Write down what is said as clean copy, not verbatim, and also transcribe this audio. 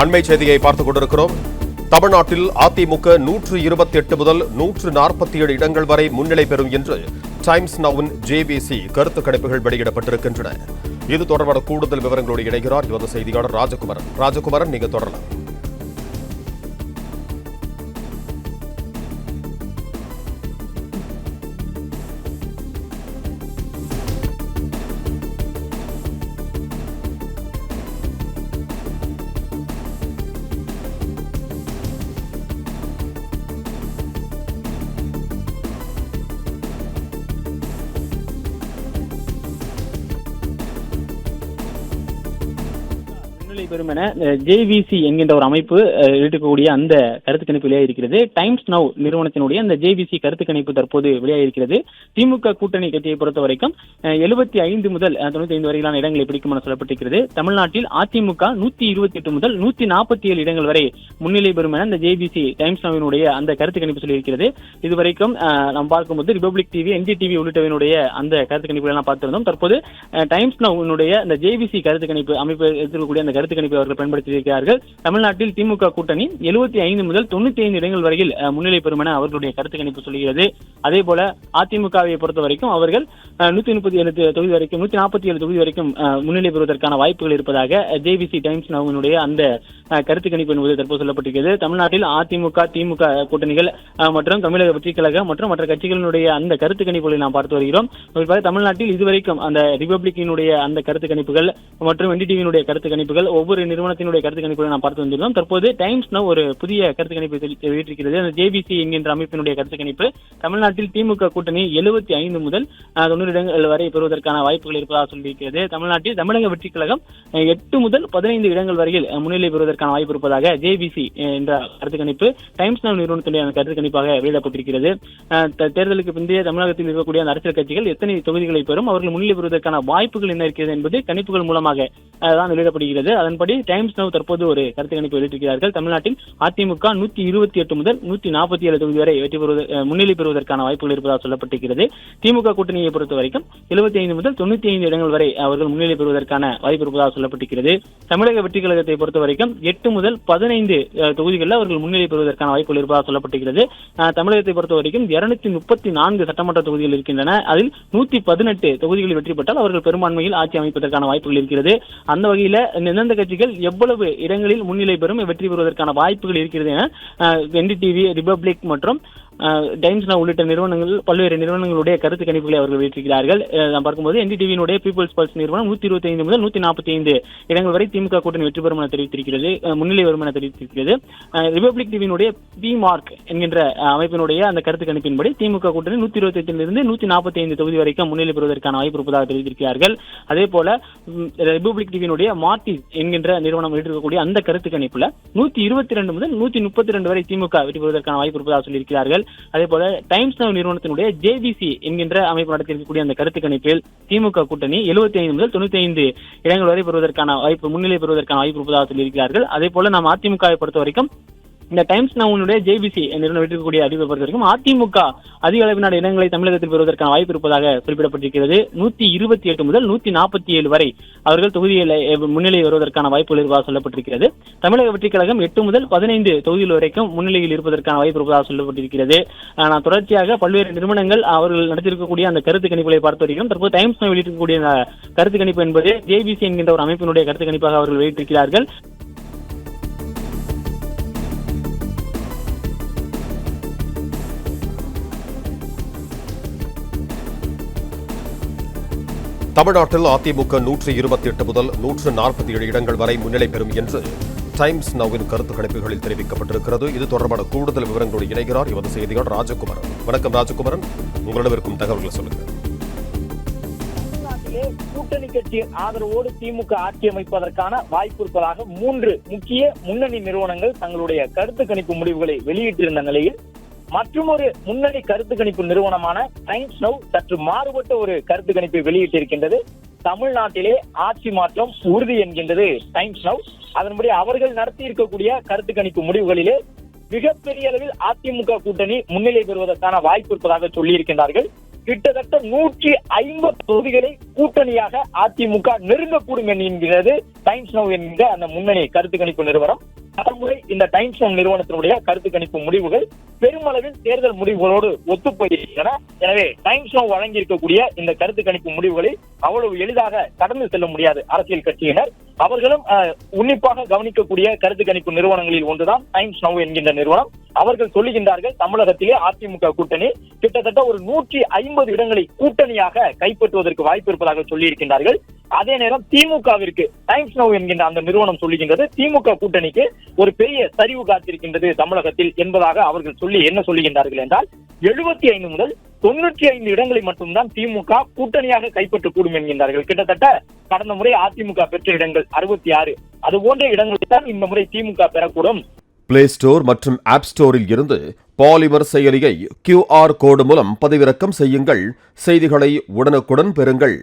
அண்மை செய்தியை பார்த்துக் கொண்டிருக்கிறோம். தமிழ்நாட்டில் அதிமுக 128 முதல் 147 இடங்கள் வரை முன்னிலை பெறும் என்று டைம்ஸ் நவ் ஜேவிசி கருத்து கணிப்புகள் வெளியிடப்பட்டிருக்கின்றன. இது தொடர்பான கூடுதல் விவரங்களோடு இணைகிறார் எமது செய்தியாளர் ராஜகுமரன். ராஜகுமரன், நீங்க தொடரலாம். பெறும் என ஜேவிசி என்கின்ற ஒரு அமைப்பு இருக்கக்கூடிய அந்த கருத்து கணிப்பு வெளியாகிருக்கிறது. டைம்ஸ் நவ் நிறுவனத்தினுடைய அந்த ஜேவிசி கருத்து கணிப்பு தற்போது வெளியாகிருக்கிறது. திமுக கூட்டணி கட்சியை பொறுத்த வரைக்கும் 75 முதல் 95 வரையிலான இடங்களை பிடிக்கும் என சொல்லப்பட்டிருக்கிறது. தமிழ்நாட்டில் அதிமுக 128 முதல் 147 இடங்கள் வரை முன்னிலை பெறும் என அந்த ஜேவிசி டைம்ஸ் நவினுடைய அந்த கருத்து கணிப்பு சொல்லியிருக்கிறது. இதுவரைக்கும் நாம் பார்க்கும்போது ரிபப்ளிக் டிவி, என்டிடிவி உள்ளிட்டவனுடைய அந்த கருத்து கணிப்புகள் எல்லாம் பார்த்திருந்தோம். தற்போது டைம்ஸ் நவினுடைய அந்த ஜேவிசி கருத்து கணிப்பு அமைப்பு இருக்கக்கூடிய அந்த கருத்து கணிப்பை அவர்கள் பயன்படுத்தியிருக்கிறார்கள். தமிழ்நாட்டில் திமுக கூட்டணி 75 முதல் 95 இடங்கள் வரையில் முன்னிலை பெறும் என அவர்களுடைய கருத்து கணிப்பு சொல்கிறது. அதே போல அதிமுகவை பொறுத்த வரைக்கும் அவர்கள் 147 தொகுதி வரைக்கும் 147 தொகுதி வரைக்கும் முன்னிலை பெறுவதற்கான வாய்ப்புகள் இருப்பதாக ஜேவிசி டைம்ஸ் நவனுடைய அந்த கருத்து கணிப்பு என்பது தற்போது சொல்லப்பட்டிருக்கிறது. தமிழ்நாட்டில் அதிமுக, திமுக கூட்டணிகள் மற்றும் தமிழக வெற்றிக் கழகம் மற்றும் மற்ற கட்சிகளினுடைய அந்த கருத்து கணிப்புகளை நாம் பார்த்து வருகிறோம். தமிழ்நாட்டில் இதுவரைக்கும் அந்த ரிபப்ளிக்கினுடைய அந்த கருத்து கணிப்புகள் மற்றும் என்டிடிவியினுடைய கருத்து கணிப்புகள் ஒவ்வொரு நிறுவனத்தினுடைய கருத்து கணிப்புகளை நாம் பார்த்து வந்திருந்தோம். தற்போது டைம்ஸ் நவ் ஒரு புதிய கருத்து கணிப்பை வெளியிட்டிருக்கிறது. அந்த ஜேபிசி என்கின்ற அமைப்பினுடைய கருத்து கணிப்பு தமிழ்நாட்டில் திமுக கூட்டணி 75 முதல் 90 இடங்கள் வரை பெறுவதற்கான வாய்ப்புகள் இருப்பதாக சொல்லியிருக்கிறது. தமிழ்நாட்டில் தமிழக வெற்றிக் கழகம் 8 முதல் 15 இடங்கள் வரையில் முன்னிலை பெறுவதற்கான வாய்ப்பு இருப்பதாக ஜேபிசி என்ற கருத்து கணிப்பு டைம்ஸ் நவ் நிறுவனத்தினுடைய அந்த கருத்து கணிப்பாக வெளியிடப்பட்டிருக்கிறது. தேர்தலுக்கு பிந்தைய தமிழகத்தில் இருக்கக்கூடிய அந்த அரசியல் கட்சிகள் எத்தனை தொகுதிகளை பெறும், அவர்கள் முன்னிலை பெறுவதற்கான வாய்ப்புகள் என்ன இருக்கிறது என்பது கணிப்புகள் மூலமாக தான் வெளியிடப்படுகிறது. அதன்படி டைம்ஸ் நவ் தற்போது ஒரு கருத்து கணிப்பு வெளியிட்டிருக்கிறார்கள். தமிழ்நாட்டில் அதிமுக 128 முதல் 147 தொகுதி வரை முன்னிலை பெறுவதற்கான வாய்ப்புகள் இருப்பதாக சொல்லப்பட்டிருக்கிறது. திமுக கூட்டணியை பொறுத்த வரைக்கும் 75 முதல் 95 இடங்கள் வரை அவர்கள் முன்னிலை பெறுவதற்கான வாய்ப்பு இருப்பதாக சொல்லப்பட்டிருக்கிறது. தமிழக வெற்றிக் கழகத்தை பொறுத்த வரைக்கும் 8 முதல் 15 தொகுதிகளில் அவர்கள் முன்னிலை பெறுவதற்கான வாய்ப்புகள் இருப்பதாக சொல்லப்பட்டிருக்கிறது. தமிழகத்தை பொறுத்த வரைக்கும் 234 சட்டமன்ற தொகுதிகள் இருக்கின்றன. அதில் 118 தொகுதிகளில் வெற்றி பெற்றால் அவர்கள் பெரும்பான்மையில் ஆட்சி அமைப்பதற்கான வாய்ப்புகள் இருக்கிறது. அந்த வகையில் எந்தெந்த கட்சிகள் எவ்வளவு இடங்களில் முன்னிலை பெறும், வெற்றி பெறுவதற்கான வாய்ப்புகள் இருக்கிறது என என்டிடிவி, ரிபப்ளிக் மற்றும் டைம்ஸ் நவ் உள்ளிட்ட நிறுவனங்கள், பல்வேறு நிறுவனங்களுடைய கருத்து கணிப்புகளை அவர்கள் வெளியிட்டிருக்கிறார்கள். நாம் பார்க்கும்போது என்டிடிவியினுடைய பீப்புள்ஸ் பல்ஸ் நிறுவனம் 125 முதல் 145 இடங்கள் வரை திமுக கூட்டணி வெற்றி பெறும் என தெரிவித்திருக்கிறது, முன்னிலை வரும் என தெரிவித்திருக்கிறது. ரிபப்ளிக் டிவியினுடைய பி மார்க் என்கின்ற அமைப்பினுடைய அந்த கருத்து கணிப்பின்படி திமுக கூட்டணி 128 145 தொகுதி வரைக்கும் முன்னிலை பெறுவதற்கான வாய்ப்பு இருப்பதாக தெரிவித்திருக்கிறார்கள். அதே போல ரிபப்ளிக் டிவியினுடைய மார்டிஸ் என்கின்ற நிறுவனம் வெளியிட்டிருக்கக்கூடிய அந்த கருத்து கணிப்புல 122 முதல் 132 வரை திமுக வெற்றி பெறுவதற்கான வாய்ப்பு இருப்பதாக சொல்லியிருக்கிறார்கள். அதே போல டைம்ஸ் நவ் நிறுவனத்தினுடைய ஜேபிசி என்கின்ற அமைப்பு நடத்தியிருக்கக்கூடிய அந்த கருத்து கணிப்பில் திமுக கூட்டணி 75 முதல் 95 இடங்கள் வரை பெறுவதற்கான வாய்ப்பு, முன்னிலை பெறுவதற்கான வாய்ப்பு இருப்பதாக சொல்லியிருக்கிறார்கள். அதே போல நாம் அதிமுகவை பொறுத்த வரைக்கும் இந்த டைம்ஸ் நவனுடைய ஜேபிசி நிறுவனம் வெற்றிக்கூடிய அறிவை பொறுத்த வரைக்கும் அதிமுக அதிக அளவிலான இடங்களை தமிழகத்தில் பெறுவதற்கான வாய்ப்பு இருப்பதாக குறிப்பிடப்பட்டிருக்கிறது. 128 முதல் 147 வரை அவர்கள் தொகுதிகளை முன்னிலை வருவதற்கான வாய்ப்புகள் இருப்பதாக சொல்லப்பட்டிருக்கிறது. தமிழக வெற்றிக் கழகம் 8 முதல் 15 தொகுதிகள் வரைக்கும் முன்னிலையில் இருப்பதற்கான வாய்ப்பு இருப்பதாக சொல்லப்பட்டிருக்கிறது. நான் தொடர்ச்சியாக பல்வேறு நிறுவனங்கள் அவர்கள் நடத்தியிருக்கக்கூடிய அந்த கருத்து கணிப்புகளை பார்த்து வருகிறோம். தற்போது டைம்ஸ் நவ் வெளியிட்டிருக்கக்கூடிய கருத்து கணிப்பு என்பது ஜேபிசி என்கின்ற ஒரு அமைப்பினுடைய கருத்து கணிப்பாக அவர்கள் வெளியிட்டிருக்கிறார்கள். தமிழ்நாட்டில் அதிமுக 128 முதல் 147 இடங்கள் வரை முன்னிலை பெறும் என்று டைம்ஸ் நவ்வின் கருத்து கணிப்புகளில் தெரிவிக்கப்பட்டிருக்கிறது. இது தொடர்பான கூடுதல் விவரங்களோடு இணைகிறார் எமது செய்தியாளர் ராஜகுமரன். வணக்கம் ராஜகுமரன், உங்களிடம் இருக்கும் தகவல்களை சொல்லுங்கள். தமிழ்நாட்டிலே கூட்டணி கட்சி ஆதரவோடு திமுக ஆட்சி அமைப்பதற்கான வாய்ப்பு இருப்பதாக 3 முக்கிய முன்னணி நிறுவனங்கள் தங்களுடைய கருத்து கணிப்பு முடிவுகளை வெளியிட்டிருந்த நிலையில் மற்றொரு முன்னணி கருத்து கணிப்பு நிறுவனமான டைம்ஸ் நவ் சற்று மாறுபட்ட ஒரு கருத்து கணிப்பை வெளியிட்டிருக்கின்றது. தமிழ்நாட்டிலே ஆட்சி மாற்றம் உறுதி என்கின்றது டைம்ஸ் நவ். அதன்படி அவர்கள் நடத்தி இருக்கக்கூடிய கருத்து கணிப்பு முடிவுகளிலே மிகப்பெரிய அளவில் அதிமுக கூட்டணி முன்னிலை பெறுவதற்கான வாய்ப்பு இருப்பதாக சொல்லியிருக்கின்றார்கள். கிட்டத்தட்ட 150 தொகுதிகளை கூட்டணியாக அதிமுக நெருங்கக்கூடும் என்கிறது டைம்ஸ் நவ் என்கிற அந்த முன்னணி கருத்து கணிப்பு நிறுவனம். தலைமுறை இந்த டைம்ஸ் நவ் நிறுவனத்தினுடைய கருத்து கணிப்பு முடிவுகள் பெருமளவில் தேர்தல் முடிவுகளோடு ஒத்துப்போயிருக்கின்றன. எனவே டைம்ஸ் நவ் வழங்கி இருக்கக்கூடிய இந்த கருத்து கணிப்பு முடிவுகளை அவ்வளவு எளிதாக கடந்து செல்ல முடியாது அரசியல் கட்சியினர். அவர்களும் உன்னிப்பாக கவனிக்கக்கூடிய கருத்து கணிப்பு நிறுவனங்களில் ஒன்றுதான் டைம்ஸ் நவ் என்கின்ற நிறுவனம். அவர்கள் சொல்லுகின்றார்கள், தமிழகத்திலே அதிமுக கூட்டணி கிட்டத்தட்ட ஒரு 150 இடங்களை கூட்டணியாக கைப்பற்றுவதற்கு வாய்ப்பு இருப்பதாக சொல்லியிருக்கின்றார்கள். அதே நேரம் திமுகவிற்கு டைம்ஸ் நவ் என்கின்ற அந்த நிறுவனம் சொல்லுகின்றது, திமுக கூட்டணிக்கு ஒரு பெரிய சரிவு காத்திருக்கின்றது தமிழகத்தில் என்பதாக அவர்கள் என்ன சொல்லுகின்றார்கள் என்றால் 75 முதல் 95 இடங்களை மட்டும்தான் திமுக கூட்டணியாக கைப்பற்றக்கூடும் என்கின்றார்கள். கிட்டத்தட்ட கடந்த முறை அதிமுக பெற்ற இடங்கள் 66, அது போன்ற இடங்களை தான் இந்த முறை திமுக பெறக்கூடும். பிளே ஸ்டோர் மற்றும் ஆப் ஸ்டோரில் இருந்து பாலிமர் செயலியை QR கோடு மூலம் பதிவிறக்கம் செய்யுங்கள். செய்திகளை உடனுக்குடன் பெறுங்கள்.